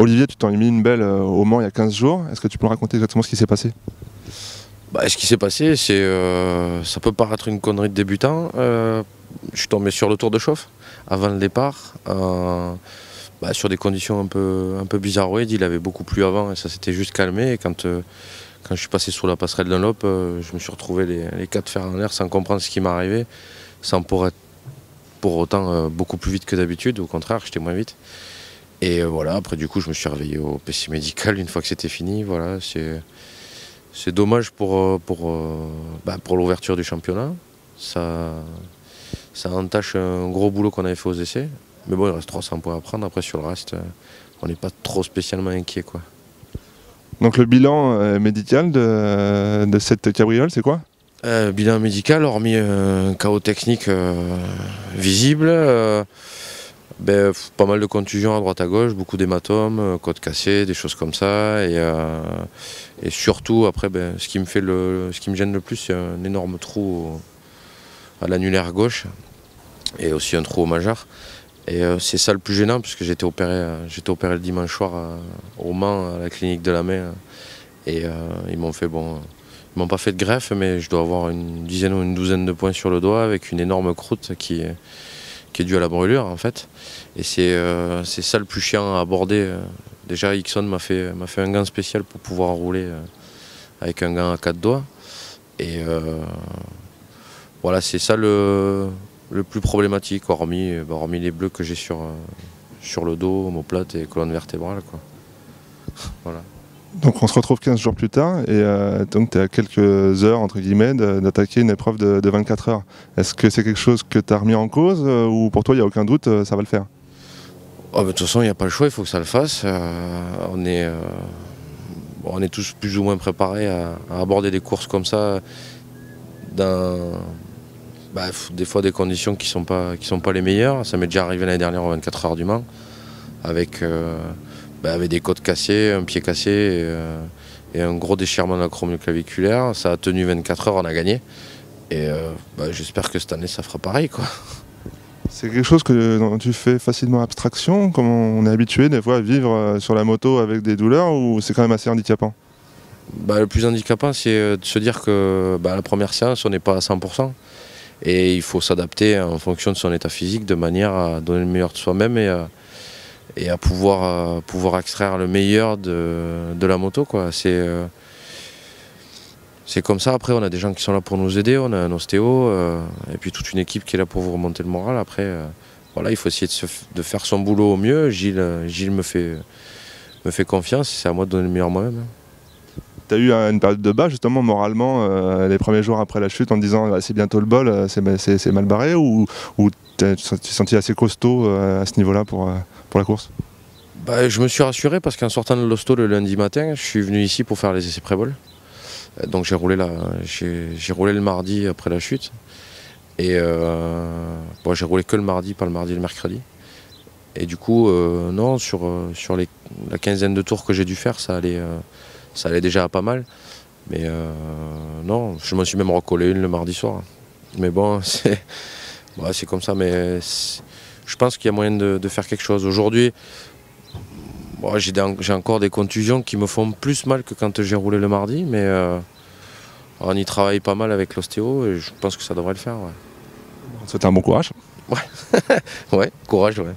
Olivier, tu t'en es mis une belle au Mans il y a 15 jours. Est-ce que tu peux me raconter exactement ce qui s'est passé? Ce qui s'est passé, ça peut paraître une connerie de débutant. Je suis tombé sur le tour de chauffe avant le départ, sur des conditions un peu bizarroïdes. Il avait beaucoup plu avant et ça s'était juste calmé. Et quand je suis passé sous la passerelle Dunlop, je me suis retrouvé les quatre fers en l'air sans comprendre ce qui m'arrivait, sans pour autant beaucoup plus vite que d'habitude. Au contraire, j'étais moins vite. Et voilà, après du coup, je me suis réveillé au PC médical une fois que c'était fini. Voilà, c'est dommage pour l'ouverture du championnat. Ça entache un gros boulot qu'on avait fait aux essais. Mais bon, il reste 300 points à prendre. Après, sur le reste, on n'est pas trop spécialement inquiet, quoi. Donc le bilan médical de cette cabriole, c'est quoi? Bilan médical, hormis un chaos technique visible, pas mal de contusions à droite à gauche, beaucoup d'hématomes, côte cassée, des choses comme ça. Et surtout, après, ce qui me gêne le plus, c'est un énorme trou à l'annulaire gauche et aussi un trou au majeur. Et c'est ça le plus gênant, puisque j'ai été opéré le dimanche soir au Mans, à la clinique de la main. Et ils m'ont pas fait de greffe, mais je dois avoir une dizaine ou une douzaine de points sur le doigt avec une énorme croûte qui est due à la brûlure, en fait. Et c'est ça le plus chiant à aborder. Déjà, Ixon m'a fait un gant spécial pour pouvoir rouler avec un gant à 4 doigts. Et voilà, c'est ça le plus problématique, hormis les bleus que j'ai sur le dos, omoplate et colonne vertébrale, quoi. Voilà. Donc on se retrouve 15 jours plus tard et donc tu es à quelques heures, entre guillemets, d'attaquer une épreuve de 24 heures. Est-ce que c'est quelque chose que tu as remis en cause ou pour toi il n'y a aucun doute, ça va le faire? De toute façon, il n'y a pas le choix, il faut que ça le fasse. On est tous plus ou moins préparés à aborder des courses comme ça dans des fois des conditions qui sont pas les meilleures. Ça m'est déjà arrivé l'année dernière aux 24 heures du Mans avec des côtes cassées, un pied cassé et un gros déchirement de l'acromio claviculaire. Ça a tenu 24 heures, on a gagné. Et j'espère que cette année ça fera pareil, quoi. C'est quelque chose dont tu fais facilement abstraction, comme on est habitué des fois à vivre sur la moto avec des douleurs, ou c'est quand même assez handicapant? Le plus handicapant, c'est de se dire que la première séance, on n'est pas à 100%. Et il faut s'adapter en fonction de son état physique de manière à donner le meilleur de soi-même et à pouvoir extraire le meilleur de la moto, quoi. C'est comme ça. Après, on a des gens qui sont là pour nous aider, on a un ostéo et puis toute une équipe qui est là pour vous remonter le moral. Après, voilà, il faut essayer de faire son boulot au mieux. Gilles me fait confiance, c'est à moi de donner le meilleur moi-même. Tu as eu une période de bas justement moralement les premiers jours après la chute en te disant c'est bientôt le bol, c'est mal barré, ou tu t'es senti assez costaud à ce niveau-là pour la course? Je me suis rassuré parce qu'en sortant de l'hosto le lundi matin, je suis venu ici pour faire les essais pré-bol. Donc j'ai roulé le mardi après la chute. Et j'ai roulé que le mardi, pas le mardi et le mercredi. Et du coup, non, sur la quinzaine de tours que j'ai dû faire, ça allait déjà pas mal. Mais non, je me suis même recollé une le mardi soir. Mais bon, c'est comme ça. Mais je pense qu'il y a moyen de faire quelque chose. Aujourd'hui, j'ai encore des contusions qui me font plus mal que quand j'ai roulé le mardi. Mais on y travaille pas mal avec l'ostéo et je pense que ça devrait le faire. Ouais. C'était un bon courage. Ouais, ouais, courage, ouais.